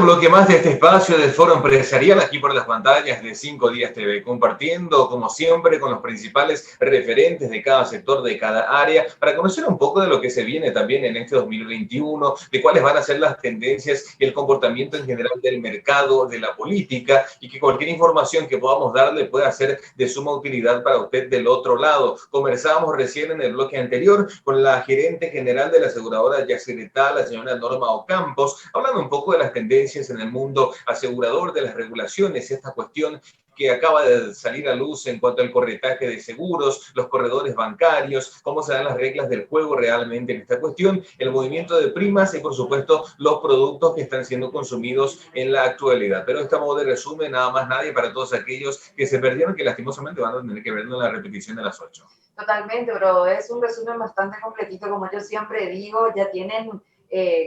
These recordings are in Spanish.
bloque más de este espacio del Foro Empresarial aquí por las pantallas de 5 Días TV, compartiendo como siempre con los principales referentes de cada sector, de cada área, para conocer un poco de lo que se viene también en este 2021, de cuáles van a ser las tendencias y el comportamiento en general del mercado, de la política, y que cualquier información que podamos darle pueda ser de suma utilidad para usted del otro lado. Conversábamos recién en el bloque anterior con la gerente general de la aseguradora Yacyretá, la señora Norma Ocampos, hablando un poco de las tendencias en el mundo asegurador, de las regulaciones, esta cuestión que acaba de salir a luz en cuanto al corretaje de seguros, los corredores bancarios, cómo se dan las reglas del juego realmente en esta cuestión, el movimiento de primas y, por supuesto, los productos que están siendo consumidos en la actualidad. Pero este modo de resumen, nada más nadie, para todos aquellos que se perdieron, que lastimosamente van a tener que verlo en la repetición de las 8. Totalmente, bro. Es un resumen bastante completito, como yo siempre digo, ya tienen...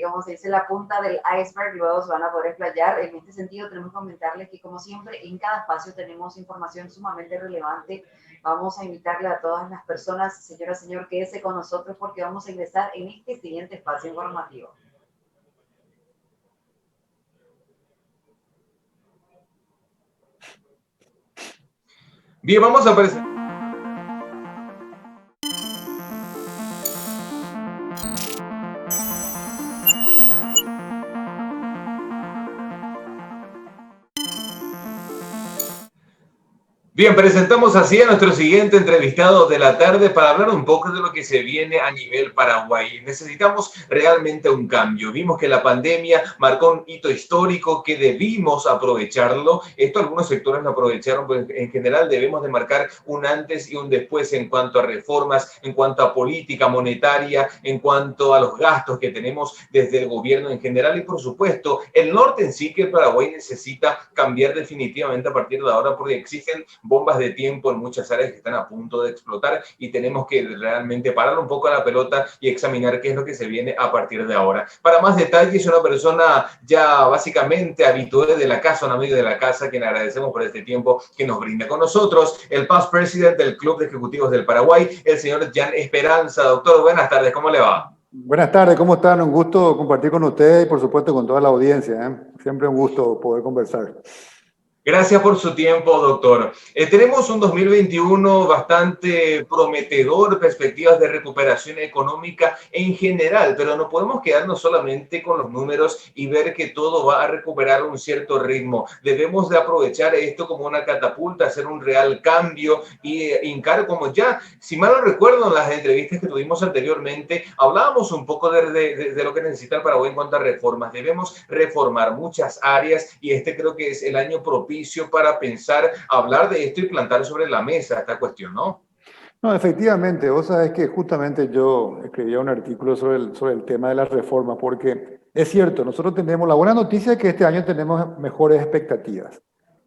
como se dice, la punta del iceberg, luego se van a poder explayar. En este sentido, tenemos que comentarles que, como siempre, en cada espacio tenemos información sumamente relevante. Vamos a invitarle a todas las personas, señora, señor, quédese con nosotros porque vamos a ingresar en este siguiente espacio informativo. Bien, vamos a presentar. Bien, presentamos así a nuestro siguiente entrevistado de la tarde para hablar un poco de lo que se viene a nivel Paraguay. Necesitamos realmente un cambio. Vimos que la pandemia marcó un hito histórico que debimos aprovecharlo. Esto algunos sectores lo aprovecharon, pero en general debemos de marcar un antes y un después en cuanto a reformas, en cuanto a política monetaria, en cuanto a los gastos que tenemos desde el gobierno en general y, por supuesto, el norte en sí, que el Paraguay necesita cambiar definitivamente a partir de ahora porque exigen bombas de tiempo en muchas áreas que están a punto de explotar y tenemos que realmente parar un poco la pelota y examinar qué es lo que se viene a partir de ahora. Para más detalles, una persona ya básicamente habitual de la casa, un amigo de la casa, quien agradecemos por este tiempo que nos brinda con nosotros, el past president del Club de Ejecutivos del Paraguay, el señor Jan Esperanza. Doctor, buenas tardes, ¿cómo le va? Buenas tardes, ¿cómo están? Un gusto compartir con ustedes y por supuesto con toda la audiencia, ¿eh? Siempre un gusto poder conversar. Gracias por su tiempo, doctor. Tenemos un 2021 bastante prometedor, perspectivas de recuperación económica en general, pero no podemos quedarnos solamente con los números y ver que todo va a recuperar un cierto ritmo. Debemos de aprovechar esto como una catapulta, hacer un real cambio y hincar como ya, si mal no recuerdo, en las entrevistas que tuvimos anteriormente, hablábamos un poco de lo que necesita el Paraguay en cuanto a reformas. Debemos reformar muchas áreas y este creo que es el año propicio para pensar, hablar de esto y plantar sobre la mesa esta cuestión, ¿no? No, efectivamente, vos sabés que justamente yo escribía un artículo sobre el tema de la reforma, porque es cierto, nosotros tenemos, la buena noticia es que este año tenemos mejores expectativas.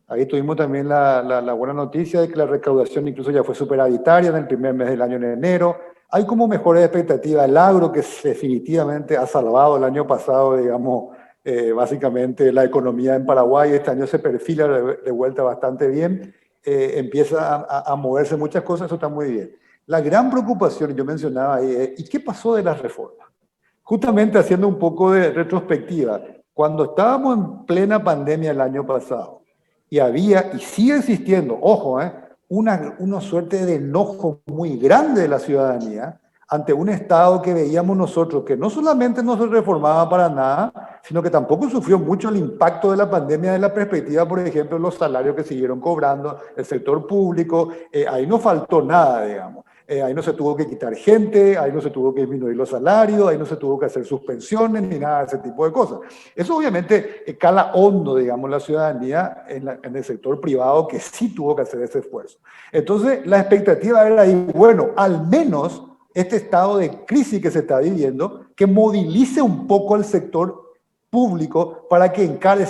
Ahí tuvimos también la buena noticia de que la recaudación incluso ya fue superavitaria en el primer mes del año, en enero. Hay como mejores expectativas. El agro, que definitivamente ha salvado el año pasado, digamos, básicamente la economía en Paraguay, este año se perfila de vuelta bastante bien, empieza a moverse muchas cosas, eso está muy bien. La gran preocupación, yo mencionaba ahí, es ¿y qué pasó de las reformas? Justamente haciendo un poco de retrospectiva, cuando estábamos en plena pandemia el año pasado, y había, y sigue existiendo, ojo, una suerte de enojo muy grande de la ciudadanía, ante un Estado que veíamos nosotros que no solamente no se reformaba para nada, sino que tampoco sufrió mucho el impacto de la pandemia de la perspectiva, por ejemplo, los salarios que siguieron cobrando, el sector público, ahí no faltó nada, digamos. Ahí no se tuvo que quitar gente, ahí no se tuvo que disminuir los salarios, ahí no se tuvo que hacer suspensiones ni nada de ese tipo de cosas. Eso obviamente cala hondo, digamos, la ciudadanía en el sector privado que sí tuvo que hacer ese esfuerzo. Entonces, la expectativa era ahí, bueno, al menos este estado de crisis que se está viviendo, que movilice un poco al sector público para que encare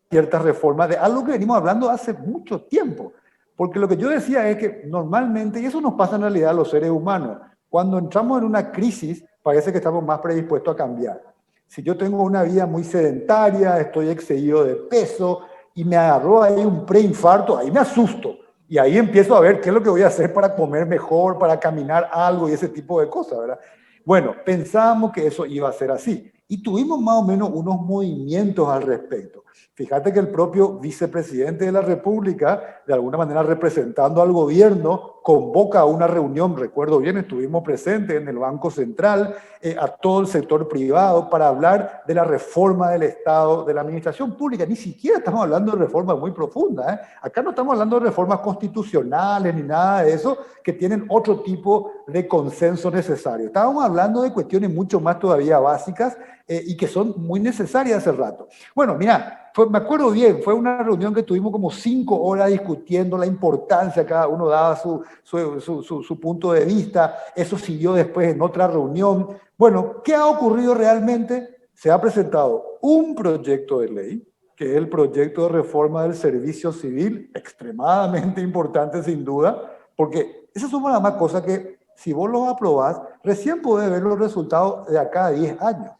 ciertas reformas de algo que venimos hablando hace mucho tiempo. Porque lo que yo decía es que normalmente, y eso nos pasa en realidad a los seres humanos, cuando entramos en una crisis parece que estamos más predispuestos a cambiar. Si yo tengo una vida muy sedentaria, estoy excedido de peso y me agarró ahí un preinfarto, ahí me asusto. Y ahí empiezo a ver qué es lo que voy a hacer para comer mejor, para caminar algo y ese tipo de cosas, ¿verdad? Bueno, pensábamos que eso iba a ser así. y tuvimos más o menos unos movimientos al respecto. Fíjate que el propio vicepresidente de la República, de alguna manera representando al gobierno, convoca a una reunión, recuerdo bien, estuvimos presentes en el Banco Central, a todo el sector privado para hablar de la reforma del Estado, de la administración pública. Ni siquiera estamos hablando de reformas muy profundas, ¿eh? Acá no estamos hablando de reformas constitucionales ni nada de eso, que tienen otro tipo de consenso necesario. Estábamos hablando de cuestiones mucho más todavía básicas y que son muy necesarias hace rato. Bueno, mira, me acuerdo bien, fue una reunión que tuvimos como 5 horas discutiendo la importancia, cada uno daba su punto de vista, eso siguió después en otra reunión. Bueno, ¿qué ha ocurrido realmente? Se ha presentado un proyecto de ley, que es el proyecto de reforma del servicio civil, extremadamente importante sin duda, porque esas son las más cosas que si vos los aprobás, recién podés ver los resultados de acá a 10 años.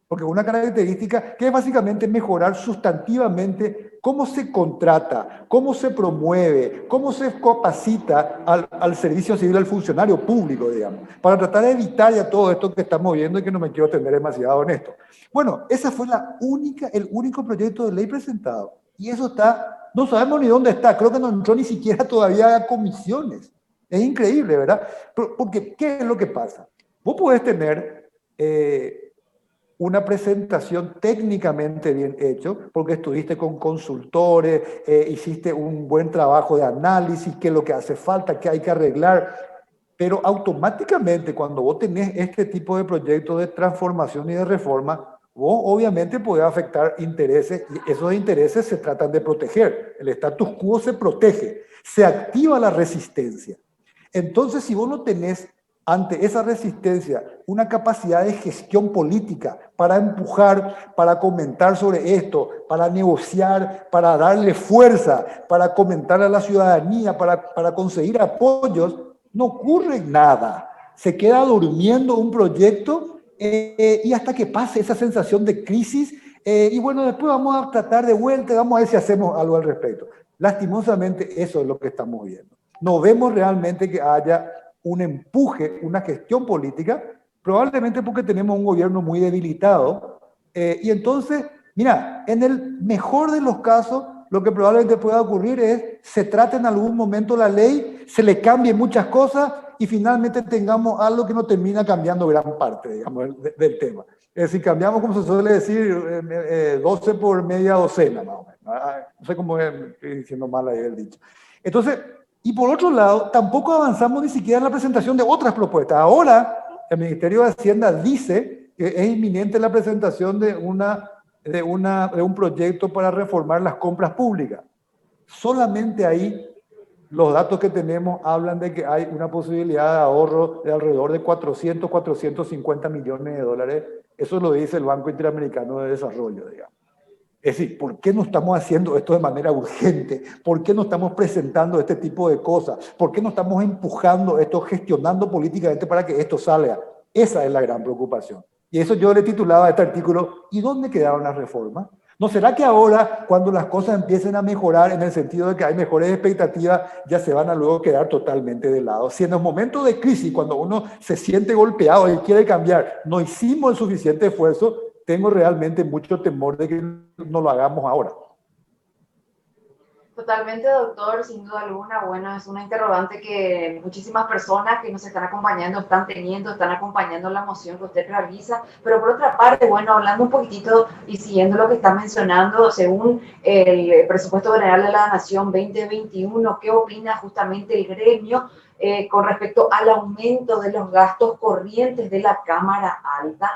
Porque una característica que es básicamente mejorar sustantivamente cómo se contrata, cómo se promueve, cómo se capacita al servicio civil, al funcionario público, digamos, para tratar de evitar ya todo esto que estamos viendo y que no me quiero tener demasiado en esto. Bueno, ese fue el único proyecto de ley presentado. Y eso está, no sabemos ni dónde está, creo que no entró ni siquiera todavía a comisiones. Es increíble, ¿verdad? Porque, ¿qué es lo que pasa? Vos podés tener una presentación técnicamente bien hecho, porque estuviste con consultores, hiciste un buen trabajo de análisis, qué es lo que hace falta, qué hay que arreglar, pero automáticamente cuando vos tenés este tipo de proyectos de transformación y de reforma, vos obviamente podés afectar intereses y esos intereses se tratan de proteger. El status quo se protege, se activa la resistencia. Entonces, si vos no tenés ante esa resistencia una capacidad de gestión política para empujar, para comentar sobre esto, para negociar, para darle fuerza, para comentar a la ciudadanía, para conseguir apoyos, no ocurre nada. Se queda durmiendo un proyecto y hasta que pase esa sensación de crisis y bueno, después vamos a tratar de vuelta y vamos a ver si hacemos algo al respecto. Lastimosamente eso es lo que estamos viendo. No vemos realmente que haya un empuje, una gestión política, probablemente porque tenemos un gobierno muy debilitado. Y entonces, mira, en el mejor de los casos, lo que probablemente pueda ocurrir es se trate en algún momento la ley, se le cambien muchas cosas y finalmente tengamos algo que no termina cambiando gran parte, digamos, del tema. Es decir, cambiamos, como se suele decir, 12 por media docena, más o menos. No sé cómo estoy diciendo mal ahí el dicho. Entonces, y por otro lado, tampoco avanzamos ni siquiera en la presentación de otras propuestas. Ahora, el Ministerio de Hacienda dice que es inminente la presentación de un proyecto para reformar las compras públicas. Solamente ahí los datos que tenemos hablan de que hay una posibilidad de ahorro de alrededor de 450 millones de dólares. Eso lo dice el Banco Interamericano de Desarrollo, digamos. Es decir, ¿por qué no estamos haciendo esto de manera urgente? ¿Por qué no estamos presentando este tipo de cosas? ¿Por qué no estamos empujando esto, gestionando políticamente para que esto salga? Esa es la gran preocupación. Y eso yo le titulaba a este artículo, ¿y dónde quedaron las reformas? ¿No será que ahora, cuando las cosas empiecen a mejorar en el sentido de que hay mejores expectativas, ya se van a luego quedar totalmente de lado? Si en los momentos de crisis, cuando uno se siente golpeado y quiere cambiar, no hicimos el suficiente esfuerzo, tengo realmente mucho temor de que no lo hagamos ahora. Totalmente, doctor, sin duda alguna. Bueno, es una interrogante que muchísimas personas que nos están acompañando están acompañando la moción que usted realiza. Pero por otra parte, bueno, hablando un poquitito y siguiendo lo que está mencionando, según el Presupuesto General de la Nación 2021, ¿qué opina justamente el gremio con respecto al aumento de los gastos corrientes de la Cámara Alta?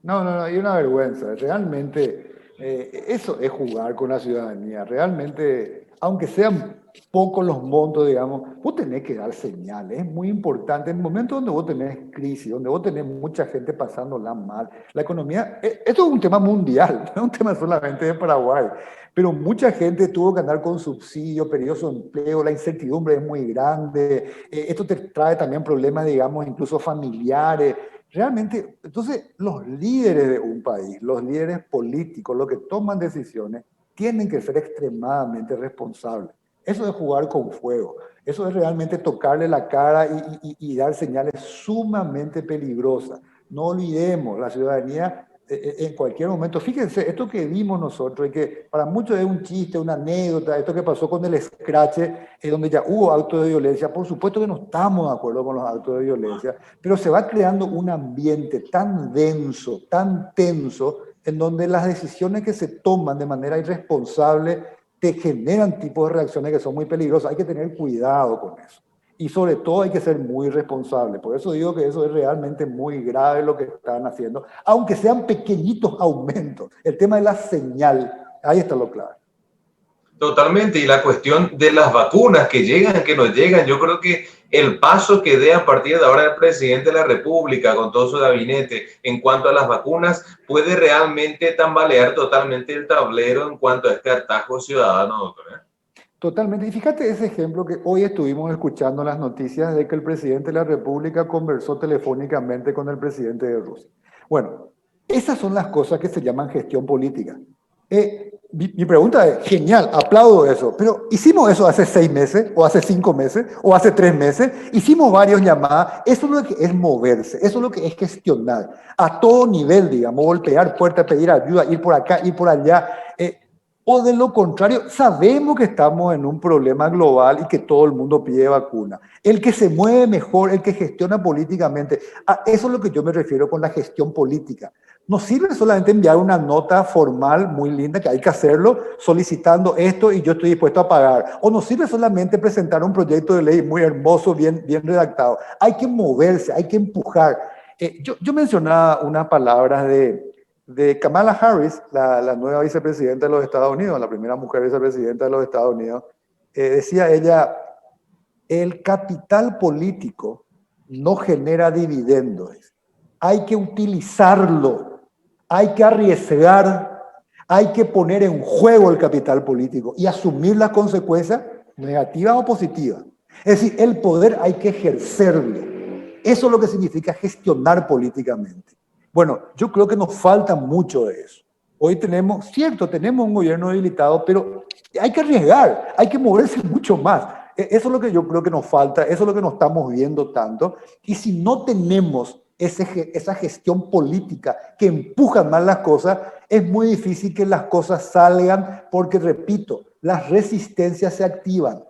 No, hay una vergüenza. Realmente, eso es jugar con la ciudadanía. Realmente, aunque sean pocos los montos, digamos, vos tenés que dar señales. Es muy importante. En el momento donde vos tenés crisis, donde vos tenés mucha gente pasándola mal, la economía, esto es un tema mundial, no es un tema solamente de Paraguay. Pero mucha gente tuvo que andar con subsidio, perdió su empleo, la incertidumbre es muy grande. Esto te trae también problemas, digamos, incluso familiares. Realmente, entonces, los líderes de un país, los líderes políticos, los que toman decisiones, tienen que ser extremadamente responsables. Eso es jugar con fuego. Eso es realmente tocarle la cara y dar señales sumamente peligrosas. No olvidemos, la ciudadanía en cualquier momento. Fíjense, esto que vimos nosotros, y que para muchos es un chiste, una anécdota, esto que pasó con el Scratch, donde ya hubo actos de violencia, por supuesto que no estamos de acuerdo con los actos de violencia, pero se va creando un ambiente tan denso, tan tenso, en donde las decisiones que se toman de manera irresponsable te generan tipos de reacciones que son muy peligrosas. Hay que tener cuidado con eso. Y sobre todo hay que ser muy responsable. Por eso digo que eso es realmente muy grave lo que están haciendo, aunque sean pequeñitos aumentos. El tema de la señal, ahí está lo clave. Totalmente, y la cuestión de las vacunas que llegan, que no llegan, yo creo que el paso que dé a partir de ahora el presidente de la República con todo su gabinete en cuanto a las vacunas puede realmente tambalear totalmente el tablero en cuanto a este atajo ciudadano, doctor. Totalmente. Y fíjate ese ejemplo que hoy estuvimos escuchando en las noticias de que el presidente de la República conversó telefónicamente con el presidente de Rusia. Bueno, esas son las cosas que se llaman gestión política. Mi pregunta es, genial, aplaudo eso, pero ¿hicimos eso hace 6 meses, o hace 5 meses, o hace 3 meses? Hicimos varios llamadas, eso es lo que es moverse, eso es lo que es gestionar, a todo nivel, digamos, golpear puertas, pedir ayuda, ir por acá, ir por allá, o de lo contrario, sabemos que estamos en un problema global y que todo el mundo pide vacuna. El que se mueve mejor, el que gestiona políticamente, a eso es lo que yo me refiero con la gestión política. No sirve solamente enviar una nota formal muy linda, que hay que hacerlo, solicitando esto y yo estoy dispuesto a pagar. O no sirve solamente presentar un proyecto de ley muy hermoso, bien redactado. Hay que moverse, hay que empujar. Yo mencionaba unas palabras de Kamala Harris, la nueva vicepresidenta de los Estados Unidos, la primera mujer vicepresidenta de los Estados Unidos. Decía ella, el capital político no genera dividendos. Hay que utilizarlo. Hay que arriesgar, hay que poner en juego el capital político y asumir las consecuencias negativas o positivas. Es decir, el poder hay que ejercerlo. Eso es lo que significa gestionar políticamente. Bueno, yo creo que nos falta mucho de eso. Hoy tenemos un gobierno debilitado, pero hay que arriesgar, hay que moverse mucho más. Eso es lo que yo creo que nos falta, eso es lo que no estamos viendo tanto. Y si no tenemos esa gestión política que empuja más las cosas, es muy difícil que las cosas salgan porque, repito, las resistencias se activan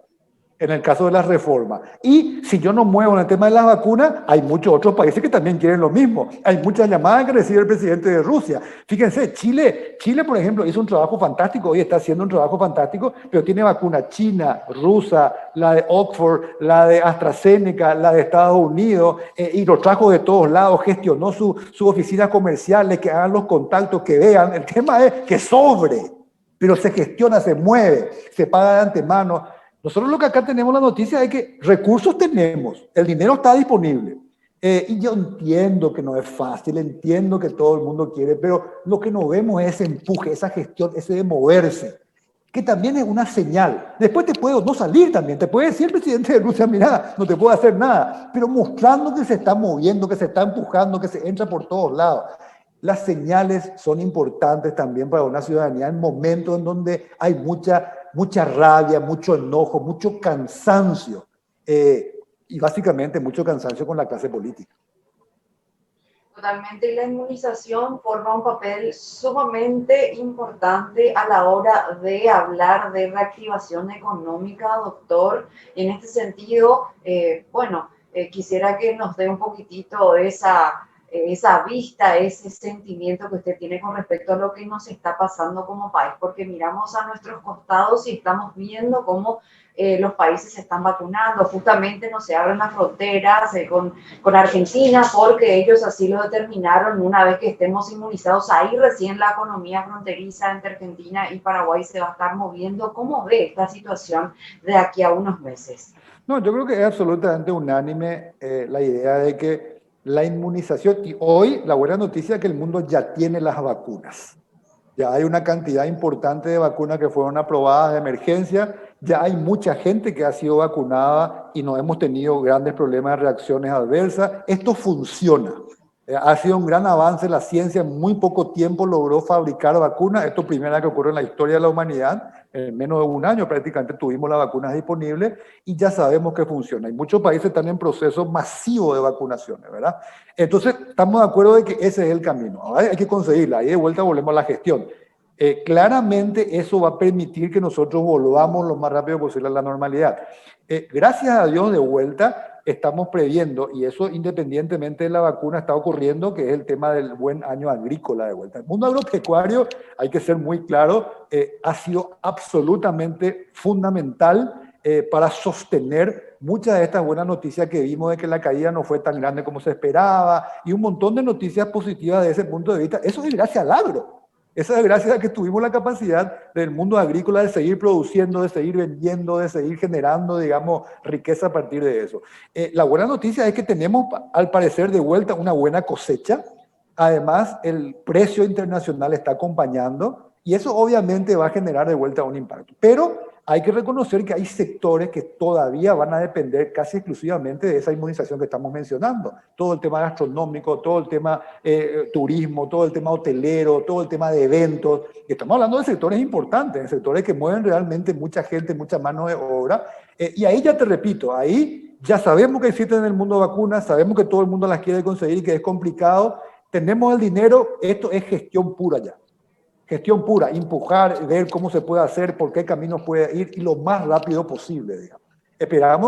en el caso de las reformas. Y si yo no muevo en el tema de las vacunas, hay muchos otros países que también quieren lo mismo. Hay muchas llamadas que recibe el presidente de Rusia. Fíjense, Chile, por ejemplo, hizo un trabajo fantástico, hoy está haciendo un trabajo fantástico, pero tiene vacuna china, rusa, la de Oxford, la de AstraZeneca, la de Estados Unidos, y lo trajo de todos lados, gestionó su oficina comercial, que hagan los contactos, que vean. El tema es que sobre, pero se gestiona, se mueve, se paga de antemano. Nosotros lo que acá tenemos la noticia es que recursos tenemos, el dinero está disponible. Y yo entiendo que no es fácil, entiendo que todo el mundo quiere, pero lo que no vemos es ese empuje, esa gestión, ese de moverse, que también es una señal. Después te puede no salir también, te puede decir el presidente de Rusia, mira, no te puedo hacer nada, pero mostrando que se está moviendo, que se está empujando, que se entra por todos lados. Las señales son importantes también para una ciudadanía en momentos en donde hay mucha rabia, mucho enojo, mucho cansancio, y básicamente mucho cansancio con la clase política. Totalmente, y la inmunización forma un papel sumamente importante a la hora de hablar de reactivación económica, doctor. Y en este sentido, quisiera que nos dé un poquitito esa vista, ese sentimiento que usted tiene con respecto a lo que nos está pasando como país, porque miramos a nuestros costados y estamos viendo cómo los países se están vacunando. Justamente no se abren las fronteras con Argentina porque ellos así lo determinaron. Una vez que estemos inmunizados, ahí recién la economía fronteriza entre Argentina y Paraguay se va a estar moviendo. ¿Cómo ve esta situación de aquí a unos meses? No, yo creo que es absolutamente unánime la idea de que la inmunización, y hoy la buena noticia es que el mundo ya tiene las vacunas. Ya hay una cantidad importante de vacunas que fueron aprobadas de emergencia, ya hay mucha gente que ha sido vacunada y no hemos tenido grandes problemas de reacciones adversas. Esto funciona. Ha sido un gran avance, la ciencia en muy poco tiempo logró fabricar vacunas. Esto es primera que ocurre en la historia de la humanidad. En menos de un año prácticamente tuvimos las vacunas disponibles y ya sabemos que funciona. Y muchos países están en proceso masivo de vacunaciones, ¿verdad? Entonces, estamos de acuerdo de que ese es el camino. Ahora hay que conseguirla. Ahí de vuelta volvemos a la gestión. Claramente eso va a permitir que nosotros volvamos lo más rápido posible a la normalidad. Gracias a Dios, de vuelta, estamos previendo, y eso independientemente de la vacuna está ocurriendo, que es el tema del buen año agrícola de vuelta. El mundo agropecuario, hay que ser muy claro, ha sido absolutamente fundamental para sostener muchas de estas buenas noticias que vimos de que la caída no fue tan grande como se esperaba, y un montón de noticias positivas de ese punto de vista. Eso es gracias al agro. Esa es gracias a que tuvimos la capacidad del mundo agrícola de seguir produciendo, de seguir vendiendo, de seguir generando, digamos, riqueza a partir de eso. La buena noticia es que tenemos, al parecer, de vuelta una buena cosecha. Además, el precio internacional está acompañando y eso obviamente va a generar de vuelta un impacto. Pero hay que reconocer que hay sectores que todavía van a depender casi exclusivamente de esa inmunización que estamos mencionando. Todo el tema gastronómico, todo el tema turismo, todo el tema hotelero, todo el tema de eventos. Y estamos hablando de sectores importantes, de sectores que mueven realmente mucha gente, mucha mano de obra. Y ahí ya te repito, ahí ya sabemos que existen en el mundo vacunas, sabemos que todo el mundo las quiere conseguir y que es complicado. Tenemos el dinero, esto es gestión pura ya. Gestión pura, empujar, ver cómo se puede hacer, por qué caminos puede ir y lo más rápido posible, digamos.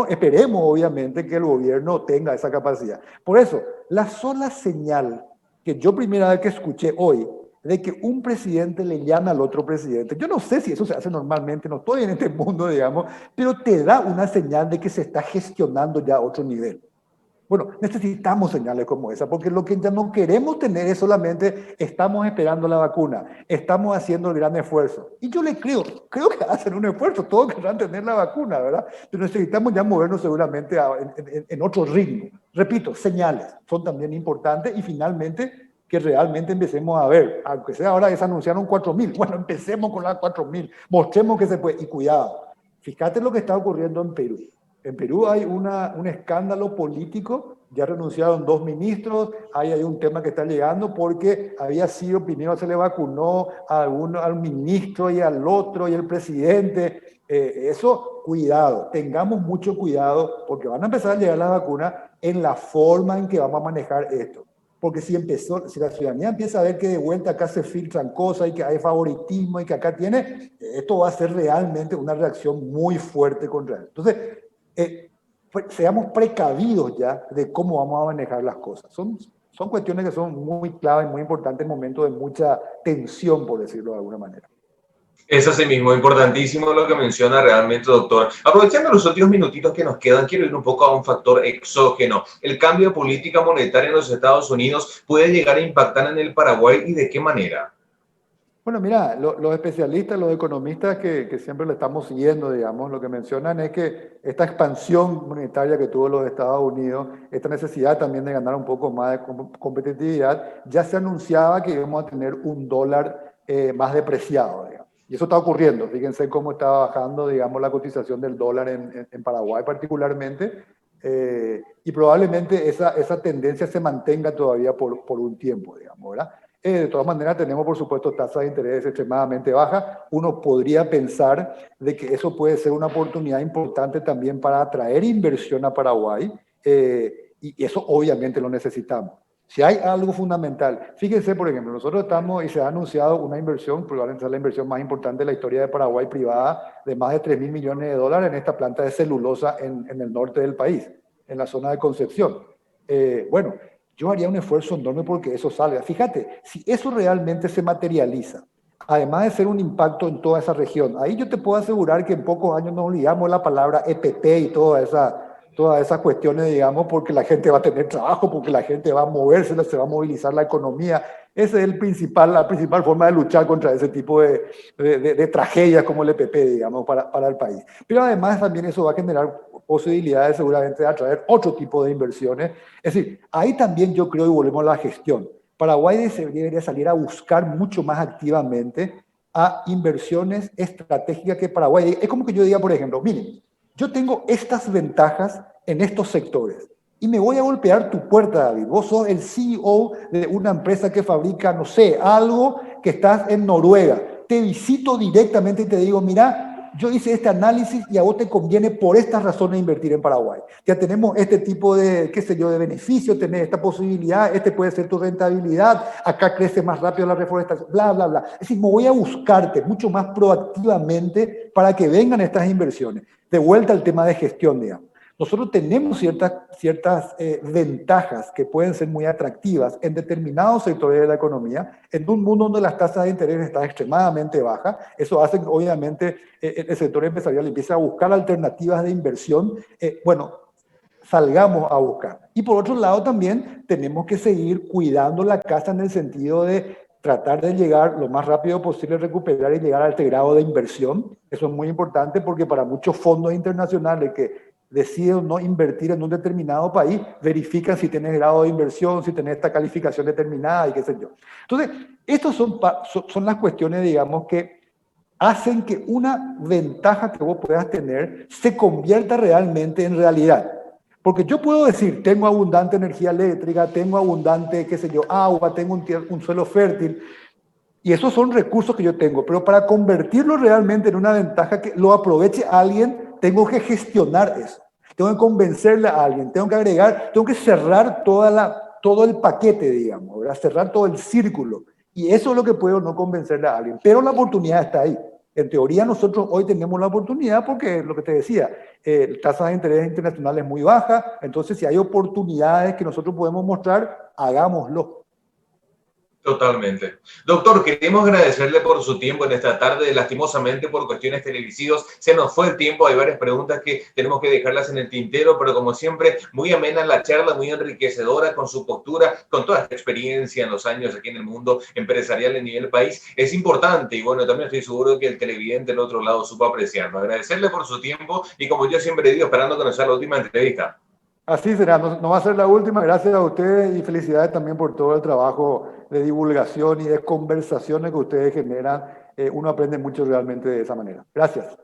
Esperemos obviamente que el gobierno tenga esa capacidad. Por eso, la sola señal que yo primera vez que escuché hoy de que un presidente le llama al otro presidente, yo no sé si eso se hace normalmente, no estoy en este mundo, digamos, pero te da una señal de que se está gestionando ya a otro nivel. Bueno, necesitamos señales como esa, porque lo que ya no queremos tener es solamente estamos esperando la vacuna, estamos haciendo el gran esfuerzo. Y yo le creo que hacen un esfuerzo, todos querrán tener la vacuna, ¿verdad? Pero necesitamos ya movernos seguramente en otro ritmo. Repito, señales son también importantes y finalmente que realmente empecemos a ver, aunque sea ahora que se anunciaron 4.000, bueno, empecemos con las 4.000, mostremos que se puede, y cuidado, fíjate lo que está ocurriendo en Perú. En Perú hay un escándalo político, ya renunciaron 2 ministros, hay un tema que está llegando porque había sido, primero se le vacunó al ministro y al otro y al presidente. Eso, cuidado, tengamos mucho cuidado porque van a empezar a llegar las vacunas en la forma en que vamos a manejar esto. Porque si la ciudadanía empieza a ver que de vuelta acá se filtran cosas y que hay favoritismo y que acá esto va a ser realmente una reacción muy fuerte contra él. Entonces, seamos precavidos ya de cómo vamos a manejar las cosas. Son cuestiones que son muy claves, muy importantes en momentos de mucha tensión, por decirlo de alguna manera. Es así mismo, importantísimo lo que menciona realmente, doctor. Aprovechando los últimos minutitos que nos quedan, quiero ir un poco a un factor exógeno. ¿El cambio de política monetaria en los Estados Unidos puede llegar a impactar en el Paraguay y de qué manera? Bueno, mira, los especialistas, los economistas que siempre lo estamos siguiendo, digamos, lo que mencionan es que esta expansión monetaria que tuvo los Estados Unidos, esta necesidad también de ganar un poco más de competitividad, ya se anunciaba que íbamos a tener un dólar más depreciado, digamos. Y eso está ocurriendo. Fíjense cómo está bajando, digamos, la cotización del dólar en Paraguay particularmente. Y probablemente esa tendencia se mantenga todavía por un tiempo, digamos, ¿verdad? De todas maneras, tenemos, por supuesto, tasas de interés extremadamente bajas. Uno podría pensar de que eso puede ser una oportunidad importante también para atraer inversión a Paraguay, y eso obviamente lo necesitamos. Si hay algo fundamental, fíjense, por ejemplo, nosotros estamos y se ha anunciado una inversión, probablemente es la inversión más importante de la historia de Paraguay privada, de más de 3.000 millones de dólares en esta planta de celulosa en el norte del país, en la zona de Concepción. Bueno, yo haría un esfuerzo enorme porque eso salga. Fíjate, si eso realmente se materializa, además de ser un impacto en toda esa región, ahí yo te puedo asegurar que en pocos años nos olvidamos la palabra EPP y todas esas cuestiones, digamos, porque la gente va a tener trabajo, porque la gente va a moverse, se va a movilizar la economía. Esa es la principal forma de luchar contra ese tipo de tragedias como el EPP, digamos, para el país. Pero además también eso va a generar posibilidades seguramente de atraer otro tipo de inversiones. Es decir, ahí también yo creo, y volvemos a la gestión, Paraguay debería salir a buscar mucho más activamente a inversiones estratégicas que Paraguay. Es como que yo diga, por ejemplo, miren, yo tengo estas ventajas en estos sectores y me voy a golpear tu puerta, David. Vos sos el CEO de una empresa que fabrica, no sé, algo que estás en Noruega. te visito directamente y te digo, mira, yo hice este análisis y a vos te conviene por estas razones invertir en Paraguay. Ya tenemos este tipo de, qué sé yo, de beneficio, tenés esta posibilidad, este puede ser tu rentabilidad, acá crece más rápido la reforestación, bla, bla, bla. Es decir, me voy a buscarte mucho más proactivamente para que vengan estas inversiones. De vuelta al tema de gestión, digamos. Nosotros tenemos ciertas ventajas que pueden ser muy atractivas en determinados sectores de la economía, en un mundo donde las tasas de interés están extremadamente bajas. Eso hace que obviamente el sector empresarial empiece a buscar alternativas de inversión. Salgamos a buscar. Y por otro lado también tenemos que seguir cuidando la casa en el sentido de tratar de llegar lo más rápido posible, recuperar y llegar a este grado de inversión. Eso es muy importante porque para muchos fondos internacionales que deciden no invertir en un determinado país, verifican si tienes grado de inversión, si tienes esta calificación determinada y qué sé yo. Entonces, estas son las cuestiones, digamos, que hacen que una ventaja que vos puedas tener se convierta realmente en realidad. Porque yo puedo decir, tengo abundante energía eléctrica, tengo abundante, qué sé yo, agua, tengo un suelo fértil, y esos son recursos que yo tengo, pero para convertirlo realmente en una ventaja que lo aproveche alguien, tengo que gestionar eso. Tengo que convencerle a alguien, tengo que agregar, tengo que cerrar todo el paquete, digamos, ¿verdad? Cerrar todo el círculo. Y eso es lo que puedo no convencerle a alguien. Pero la oportunidad está ahí. En teoría nosotros hoy tenemos la oportunidad porque, lo que te decía, tasa de interés internacional es muy baja, entonces si hay oportunidades que nosotros podemos mostrar, hagámoslo. Totalmente. Doctor, queremos agradecerle por su tiempo en esta tarde. Lastimosamente, por cuestiones televisivas, se nos fue el tiempo. Hay varias preguntas que tenemos que dejarlas en el tintero, pero como siempre, muy amena la charla, muy enriquecedora con su postura, con toda esta experiencia en los años aquí en el mundo empresarial a nivel país. Es importante y bueno, también estoy seguro que el televidente del otro lado supo apreciarlo. Agradecerle por su tiempo y como yo siempre digo, esperando que nos sea la última entrevista. Así será, no va a ser la última. Gracias a ustedes y felicidades también por todo el trabajo de divulgación y de conversaciones que ustedes generan. Uno aprende mucho realmente de esa manera. Gracias.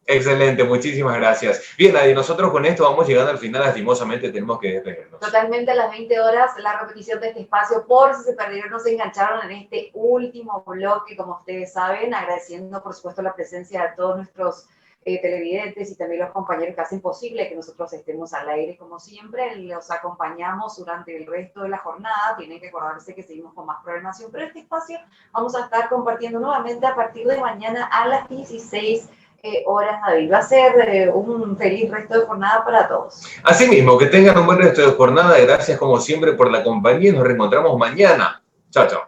Excelente, muchísimas gracias. Bien, Adi, nosotros con esto vamos llegando al final, lastimosamente tenemos que despedirnos. Totalmente a las 20 horas, la repetición de este espacio, por si se perdieron, no se engancharon en este último bloque, como ustedes saben, agradeciendo por supuesto la presencia de todos nuestros televidentes y también los compañeros que hacen posible que nosotros estemos al aire como siempre. Los acompañamos durante el resto de la jornada. Tienen que acordarse que seguimos con más programación, pero este espacio vamos a estar compartiendo nuevamente a partir de mañana a las 16 horas, David. Va a ser un feliz resto de jornada para todos. Asimismo, que tengan un buen resto de jornada. Gracias como siempre por la compañía y nos reencontramos mañana. Chao, chao.